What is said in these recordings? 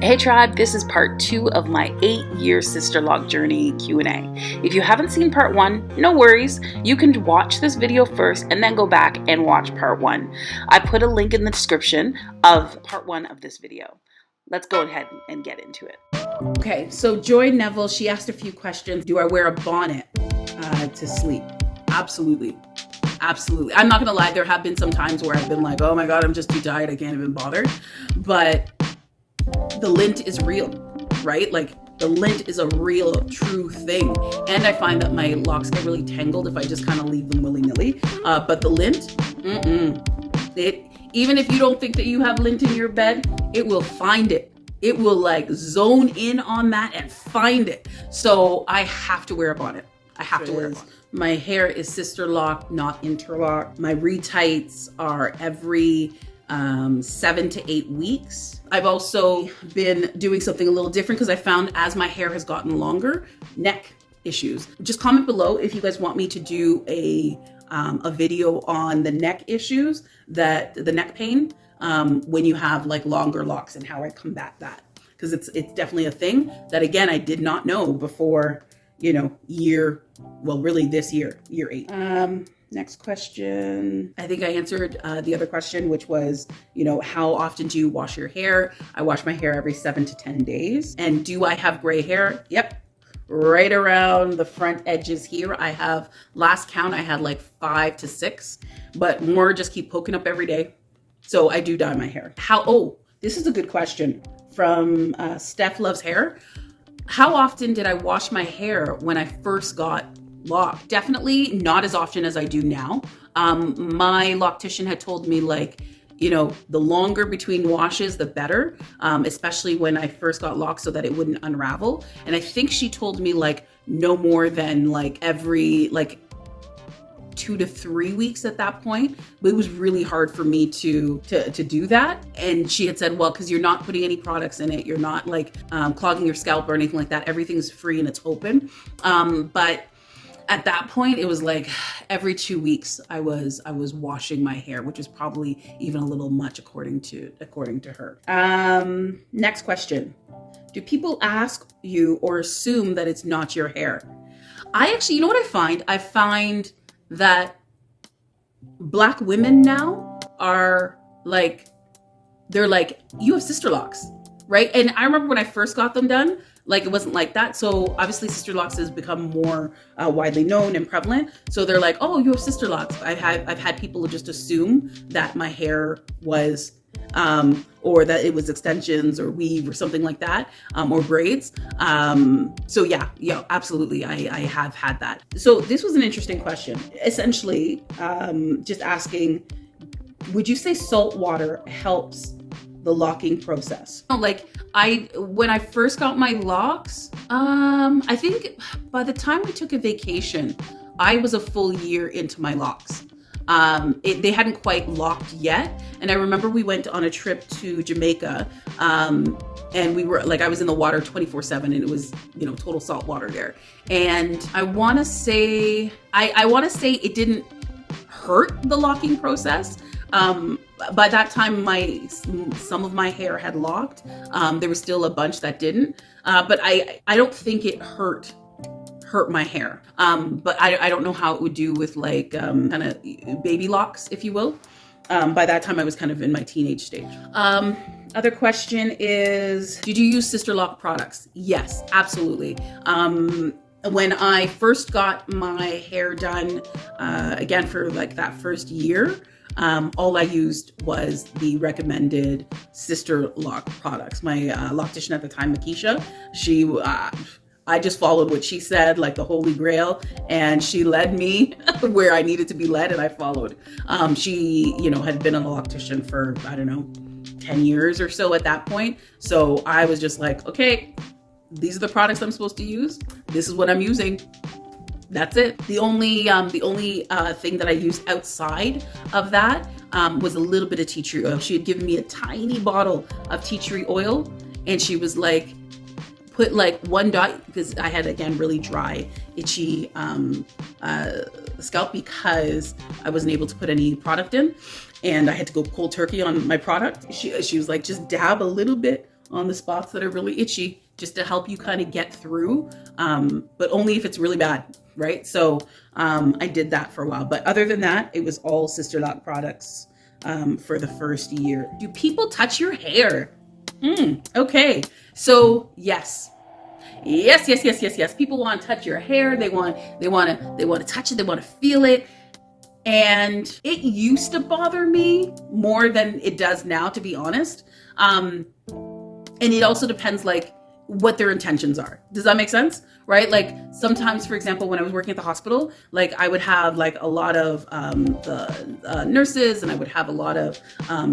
Hey tribe, this is part 2 of my 8-year Sisterlock journey Q&A. If you haven't seen part 1, no worries. You can watch this video first and then go back and watch part 1. I put a link in the description of part 1 of this video. Let's go ahead and get into it. Okay, so Joy Neville, she asked a few questions. Do I wear a bonnet to sleep? Absolutely. Absolutely. I'm not gonna lie, there have been some times where I've been like, oh my God, I'm just too tired, I can't even bother. But the lint is real, right? Like the lint is a real, true thing. And I find that my locks get really tangled if I just kind of leave them willy-nilly. But the lint, even if you don't think that you have lint in your bed, it will find it. It will like zone in on that and find it. So I have to wear a bonnet. I have to wear a bonnet. My hair is Sisterlock, not interlock. My retights are every 7 to 8 weeks. I've also been doing something a little different because I found as my hair has gotten longer, neck issues. Just comment below if you guys want me to do a video on the neck issues, the neck pain when you have like longer locks and how I combat that. Because it's definitely a thing that, again, I did not know before, you know, really this year 8. Next question. I think I answered the other question, which was, you know, how often do you wash your hair? I wash my hair every 7 to 10 days. And do I have gray hair? Yep. Right around the front edges here. I have, last count, I had like 5 to 6, but more just keep poking up every day. So I do dye my hair. This is a good question from Steph Loves Hair. How often did I wash my hair when I first got locked? Definitely not as often as I do now. My loctician had told me, like, you know, the longer between washes, the better, especially when I first got locked so that it wouldn't unravel. And I think she told me like no more than like every 2 to 3 weeks at that point. But it was really hard for me to do that. And she had said, well, because you're not putting any products in it, you're not like clogging your scalp or anything like that. Everything's free and it's open. But at that point, it was like every 2 weeks I was washing my hair, which is probably even a little much according to her. Next question. Do people ask you or assume that it's not your hair? I actually, you know what I find? I find that Black women now are like, they're like, you have Sisterlocks, right? And I remember when I first got them done, like it wasn't like that. So obviously Sisterlocks has become more widely known and prevalent. So they're like, oh, you have Sisterlocks. I've had people just assume that my hair was, or that it was extensions or weave or something like that, or braids. So yeah, absolutely. I have had that. So this was an interesting question. Essentially, just asking, would you say salt water helps the locking process? Like when I first got my locks, I think by the time we took a vacation, I was a full year into my locks. They hadn't quite locked yet. And I remember we went on a trip to Jamaica, and we were like, I was in the water 24/7 and it was, you know, total salt water there. And I want to say, I want to say it didn't hurt the locking process. By that time, some of my hair had locked. There was still a bunch that didn't, but I don't think it hurt my hair. But I don't know how it would do with like kind of baby locks, if you will. By that time, I was kind of in my teenage stage. Other question is, did you use Sisterlock products? Yes, absolutely. When I first got my hair done, again, for like that first year, all I used was the recommended Sisterlock products. My loctician at the time, Makisha, I just followed what she said, like the Holy Grail, and she led me where I needed to be led, and I followed. She, you know, had been a loctician for, I don't know, 10 years or so at that point. So I was just like, okay, these are the products I'm supposed to use. This is what I'm using. That's it. The only thing that I used outside of that was a little bit of tea tree oil. She had given me a tiny bottle of tea tree oil, and she was like, put like 1 dot, because I had, again, really dry, itchy scalp because I wasn't able to put any product in, and I had to go cold turkey on my product. She was like, just dab a little bit on the spots that are really itchy, just to help you kind of get through, but only if it's really bad, right? So I did that for a while. But other than that, it was all Sisterlock products for the first year. Do people touch your hair? Okay, so yes. People want to touch your hair. They want to touch it. They want to feel it. And it used to bother me more than it does now, to be honest. And it also depends, like, what their intentions are. Does that make sense? Right? Like, sometimes, for example, when I was working at the hospital, like, I would have like a lot of the nurses, and I would have a lot of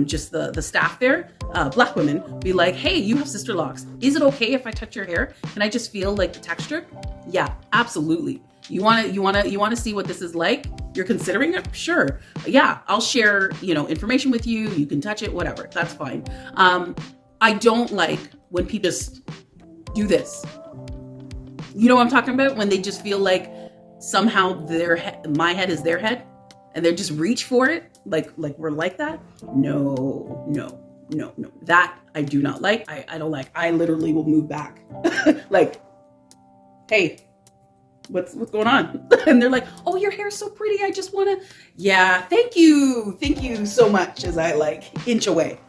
just the staff there, Black women, be like, hey, you have Sisterlocks. Is it okay if I touch your hair? Can I just feel like the texture? Yeah, absolutely. You want to see what this is like? You're considering it? Sure. Yeah, I'll share, information with you. You can touch it, whatever. That's fine. I don't like when people just do this. You know what I'm talking about? When they just feel like somehow my head is their head, and they just reach for it, like we're like that. No. That I do not like. I don't like. I literally will move back. Like, hey, what's going on? And they're like, oh, your hair's so pretty. I just want to. Yeah, thank you so much. As I like inch away.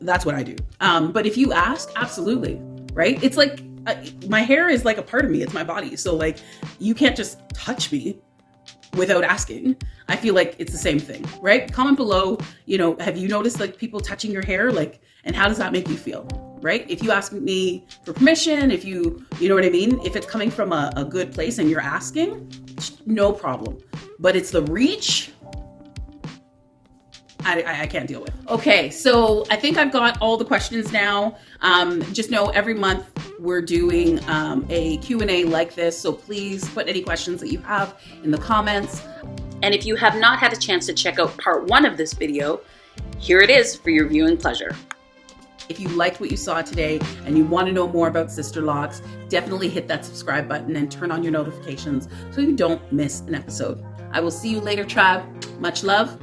That's what I do. But if you ask, absolutely, right? It's like my hair is like a part of me. It's my body. So like, you can't just touch me without asking. I feel like it's the same thing, right? Comment below, have you noticed like people touching your hair? Like, and how does that make you feel, right? If you ask me for permission, if you know what I mean? If it's coming from a good place and you're asking, no problem. But it's the reach I can't deal with. Okay, so I think I've got all the questions now. Just know every month we're doing a Q&A like this, so please put any questions that you have in the comments. And if you have not had a chance to check out part 1 of this video, here it is for your viewing pleasure. If you liked what you saw today and you want to know more about Sisterlocks, definitely hit that subscribe button and turn on your notifications so you don't miss an episode. I will see you later, tribe. Much love.